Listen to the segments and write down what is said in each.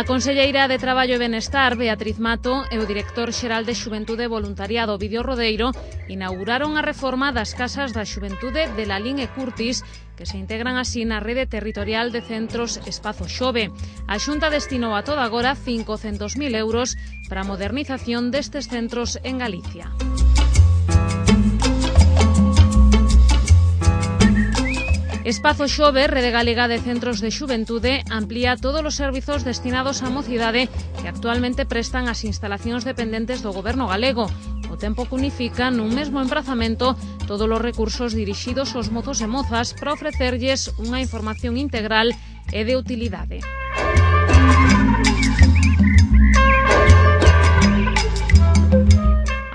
A conselleira de Traballo e Benestar, Beatriz Mato, e o director xeral de Xuventude e Voluntariado, Ovidio Rodeiro, inauguraron a reforma das casas da xuventude de Lalín e Curtis, que se integran así na rede territorial de centros Espazo Xove. A Xunta destinou a toda agora 500.000 euros para a modernización destes centros en Galicia. Espazo Xove, Rede Galega de Centros de Xuventude, amplía todos os servizos destinados á mocidade que actualmente prestan as instalacións dependentes do Goberno galego, o tempo que unifica nun mesmo emprazamento todos os recursos dirixidos aos mozos e mozas para ofrecerlles unha información integral e de utilidade.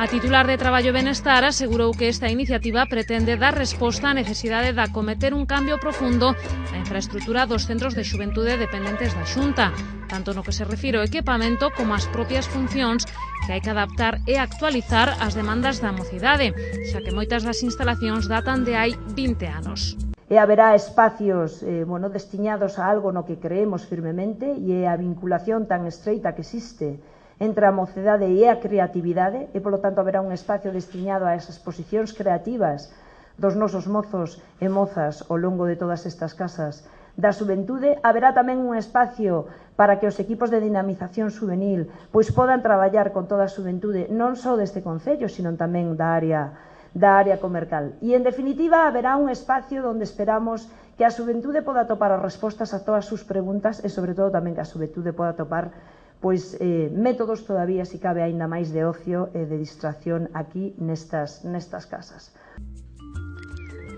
A titular de Traballo e Benestar asegurou que esta iniciativa pretende dar resposta á necesidade de acometer un cambio profundo na infraestrutura dos centros de xuventude dependentes da Xunta, tanto no que se refire ao equipamento como ás propias funcións que hai que adaptar e actualizar ás demandas da mocidade, xa que moitas das instalacións datan de hai 20 anos. E haberá espacios destinados a algo no que creemos firmemente e a vinculación tan estreita que existe entre a mocidade e a creatividade e, polo tanto, haberá un espacio destinado a esas exposicións creativas dos nosos mozos e mozas ao longo de todas estas casas da xuventude. Haberá tamén un espacio para que os equipos de dinamización juvenil podan traballar con toda a xuventude, non só deste concello, sino tamén da área comarcal. E, en definitiva, haberá un espacio onde esperamos que a xuventude poda topar as respostas a todas as súas preguntas e, sobre todo, tamén que a xuventude poda topar métodos todavía, si cabe, aínda máis de ocio e de distracción aquí nestas casas.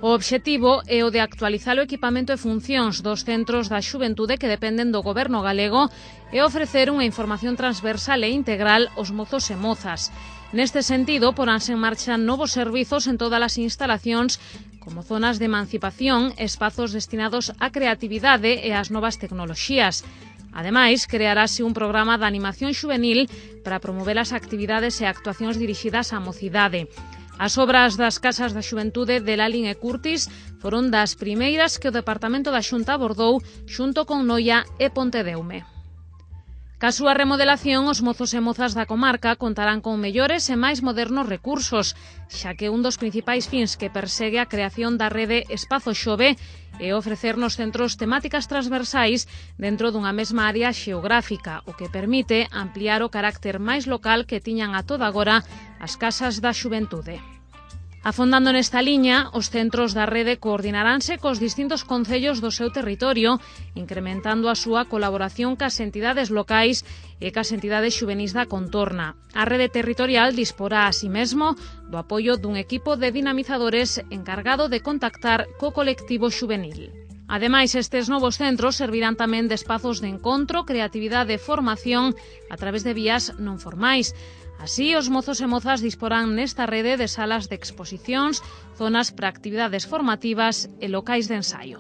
O obxectivo é o de actualizar o equipamento e funcións dos centros da xuventude que dependen do Goberno galego e ofrecer unha información transversal e integral aos mozos e mozas. Neste sentido, poránse en marcha novos servizos en todas as instalacións, como zonas de emancipación, espazos destinados á creatividade e ás novas tecnoloxías. Ademais, crearase un programa de animación xuvenil para promover as actividades e actuacións dirixidas á mocidade. As obras das casas da xuventude de Lalín e Curtis foron das primeiras que o Departamento da Xunta abordou xunto con Noia e Pontedeume. Ca súa remodelación, os mozos e mozas da comarca contarán con mellores e máis modernos recursos, xa que un dos principais fins que persegue a creación da rede Espazo Xove é ofrecer nos centros temáticas transversais dentro dunha mesma área xeográfica, o que permite ampliar o carácter máis local que tiñan a toda agora as casas da xuventude. Afondando nesta liña, os centros da rede coordinaránse cos distintos concellos do seu territorio, incrementando a súa colaboración cas entidades locais e cas entidades xuvenis da contorna. A rede territorial disporá a si mesmo do apoio dun equipo de dinamizadores encargado de contactar co colectivo xuvenil. Ademais, estes novos centros servirán tamén de espazos de encontro, creatividade e formación a través de vías non formais. Así, os mozos e mozas disporán nesta rede de salas de exposicións, zonas para actividades formativas e locais de ensaio.